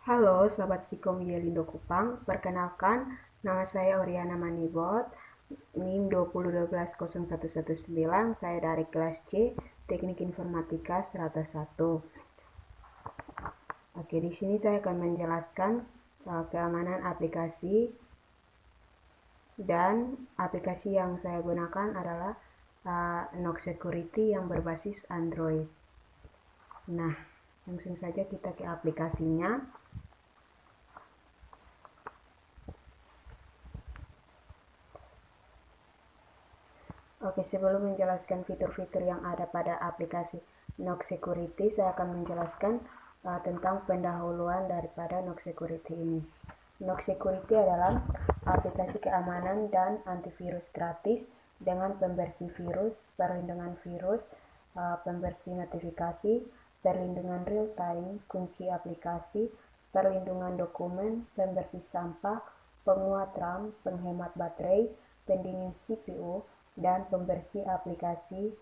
Halo, Sobat Stikom Yelindo Kupang. Perkenalkan, nama saya Oriana Manibot, NIM 20120119. Saya dari kelas C, Teknik Informatika Strata 1. Oke, di sini saya akan menjelaskan keamanan aplikasi, dan aplikasi yang saya gunakan adalah Knox Security yang berbasis Android. Nah, langsung saja kita ke aplikasinya. Oke, sebelum menjelaskan fitur-fitur yang ada pada aplikasi Knox Security, saya akan menjelaskan tentang pendahuluan daripada Knox Security ini. Knox Security adalah aplikasi keamanan dan antivirus gratis dengan pembersih virus, perlindungan virus, pembersih notifikasi, perlindungan real time, kunci aplikasi, perlindungan dokumen, pembersih sampah, penguat RAM, penghemat baterai, pendingin CPU, dan pembersih aplikasi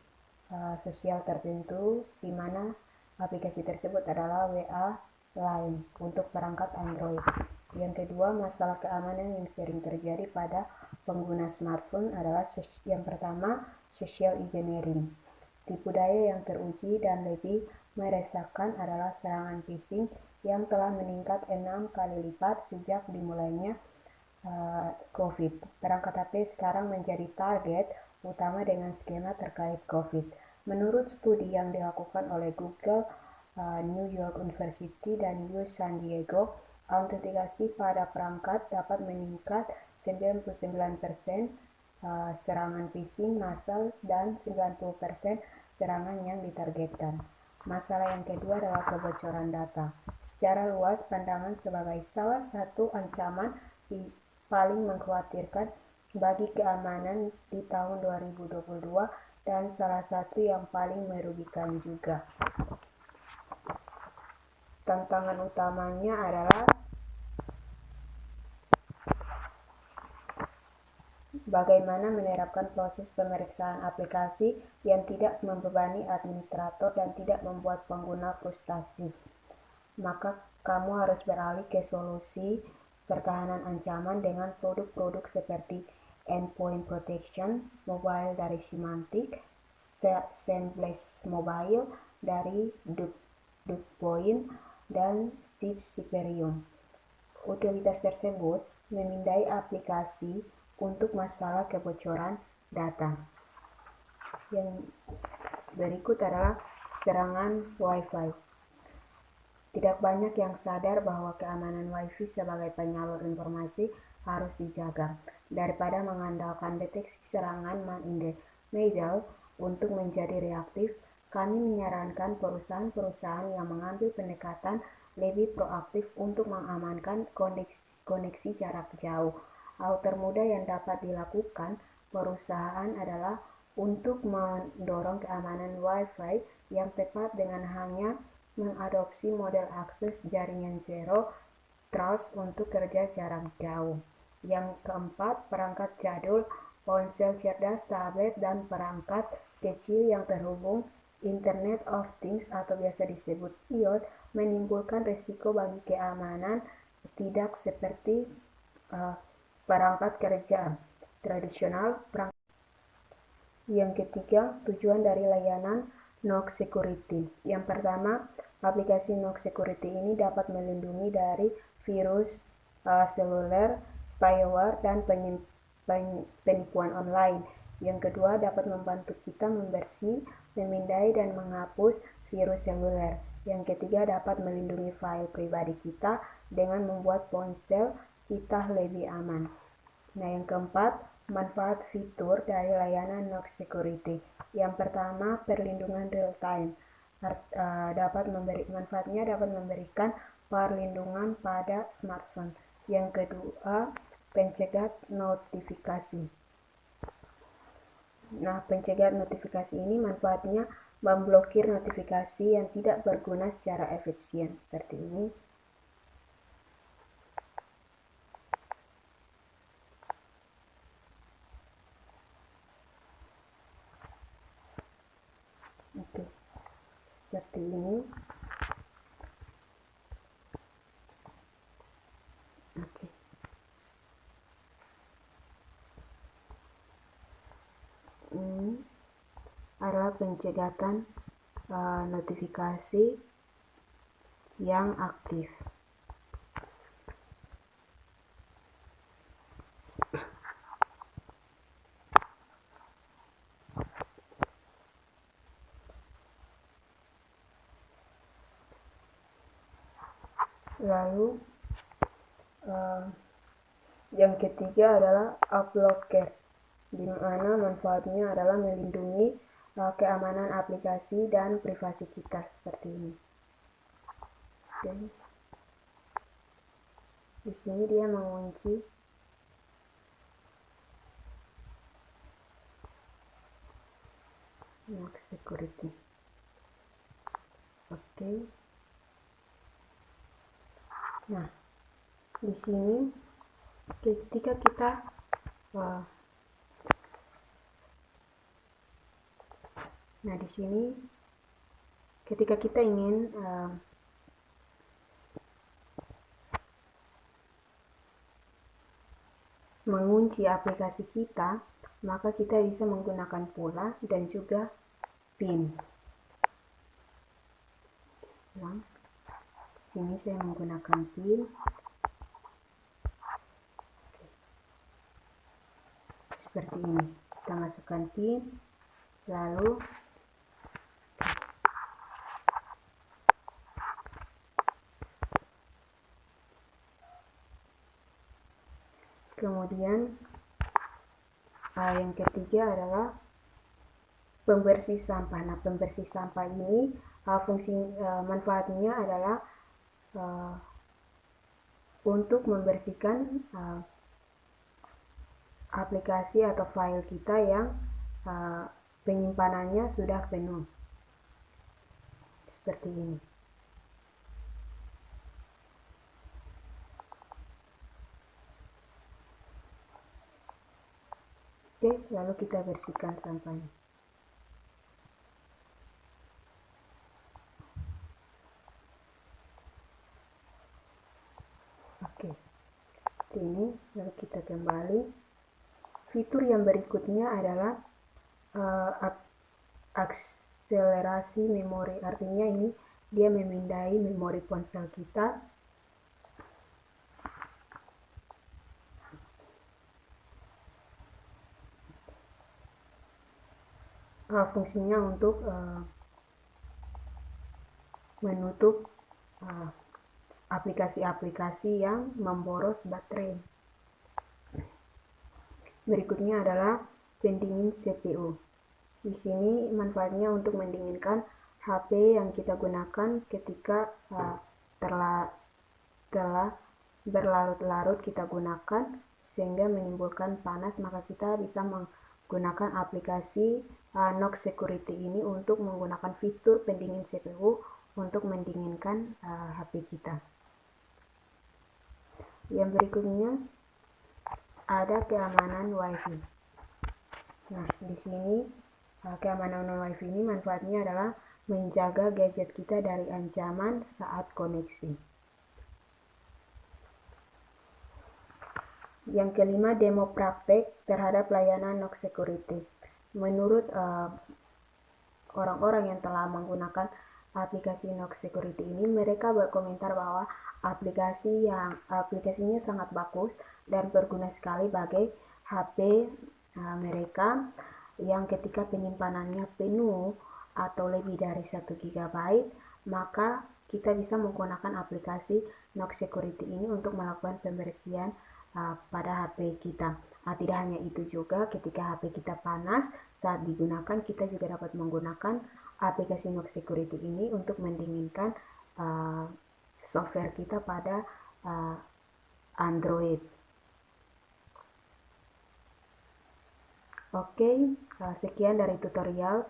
sosial tertentu, di mana aplikasi tersebut adalah WA, Line untuk perangkat Android. Yang kedua, masalah keamanan yang sering terjadi pada pengguna smartphone adalah yang pertama, social engineering. Tipu daya yang teruji dan lebih meresahkan adalah serangan phishing yang telah meningkat 6 kali lipat sejak dimulainya COVID. Perangkat HP sekarang menjadi target utama dengan skema terkait COVID. Menurut studi yang dilakukan oleh Google, New York University, dan US San Diego, autentikasi pada perangkat dapat meningkat 99% serangan phishing massal dan 90% serangan yang ditargetkan. Masalah yang kedua adalah kebocoran data. Secara luas pandangan sebagai salah satu ancaman paling mengkhawatirkan bagi keamanan di tahun 2022 dan salah satu yang paling merugikan juga. Tantangan utamanya adalah bagaimana menerapkan proses pemeriksaan aplikasi yang tidak membebani administrator dan tidak membuat pengguna frustasi. Maka kamu harus beralih ke solusi pertahanan ancaman dengan produk-produk seperti Endpoint Protection Mobile dari Symantec, Seamless Mobile dari Duppoint, dan Siperium. Utilitas tersebut memindai aplikasi untuk masalah kebocoran data. Yang berikut adalah serangan Wi-Fi. Tidak banyak yang sadar bahwa keamanan Wi-Fi sebagai penyalur informasi harus dijaga. Daripada mengandalkan deteksi serangan man-in-the-middle untuk menjadi reaktif, kami menyarankan perusahaan-perusahaan yang mengambil pendekatan lebih proaktif untuk mengamankan koneksi jarak jauh. Hal termudah yang dapat dilakukan perusahaan adalah untuk mendorong keamanan Wi-Fi yang tepat dengan hanya mengadopsi model akses jaringan Zero Trust untuk kerja jarak jauh. Yang keempat, perangkat jadul, ponsel cerdas, tablet, dan perangkat kecil yang terhubung Internet of Things atau biasa disebut IoT menimbulkan risiko bagi keamanan tidak seperti perangkat kerja tradisional. Yang ketiga, tujuan dari layanan Knox Security. Yang pertama, aplikasi Knox Security ini dapat melindungi dari virus seluler, spyware, dan penipuan online. Yang kedua, dapat membantu kita membersih, memindai, dan menghapus virus seluler. Yang ketiga, dapat melindungi file pribadi kita dengan membuat ponsel kita lebih aman. Nah, yang keempat, manfaat fitur dari layanan Knox Security. Yang pertama, perlindungan real time. Manfaatnya dapat memberikan perlindungan pada smartphone. Yang kedua, pencegahan notifikasi. Nah, pencegahan notifikasi ini manfaatnya memblokir notifikasi yang tidak berguna secara efisien. Seperti ini. Oke, seperti ini. pencegahan notifikasi yang aktif. Lalu yang ketiga adalah AppLocker, di mana manfaatnya adalah melindungi keamanan aplikasi dan privasi kita seperti ini. Oke. Di sini dia mengunci security. Oke. Nah, di sini ketika kita ketika kita ingin mengunci aplikasi kita, maka kita bisa menggunakan pula dan juga PIN. Nah, sini saya menggunakan PIN. Seperti ini, kita masukkan PIN, lalu kemudian yang ketiga adalah pembersih sampah. Nah, pembersih sampah ini fungsi manfaatnya adalah untuk membersihkan aplikasi atau file kita yang penyimpanannya sudah penuh. Seperti ini. Oke, lalu kita bersihkan sampahnya. Oke, ini lalu kita kembali. Fitur yang berikutnya adalah akselerasi memori. Artinya ini dia memindai memori ponsel kita. Fungsinya untuk menutup aplikasi-aplikasi yang memboros baterai. Berikutnya adalah pendingin CPU. Di sini manfaatnya untuk mendinginkan HP yang kita gunakan ketika telah berlarut-larut kita gunakan sehingga menimbulkan panas, maka kita bisa menggunakan aplikasi Knox Security ini untuk menggunakan fitur pendingin CPU untuk mendinginkan HP kita. Yang berikutnya ada keamanan WiFi. Nah, di sini keamanan WiFi ini manfaatnya adalah menjaga gadget kita dari ancaman saat koneksi. Yang kelima, demo praktek terhadap layanan Knox Security. Menurut orang-orang yang telah menggunakan aplikasi Knox Security ini, mereka berkomentar bahwa aplikasinya sangat bagus dan berguna sekali bagi HP mereka yang ketika penyimpanannya penuh atau lebih dari 1 GB, maka kita bisa menggunakan aplikasi Knox Security ini untuk melakukan pembersihan pada HP kita. Tidak hanya itu juga, ketika HP kita panas saat digunakan, kita juga dapat menggunakan aplikasi Knox Security ini untuk mendinginkan software kita pada Android. Oke, sekian dari tutorial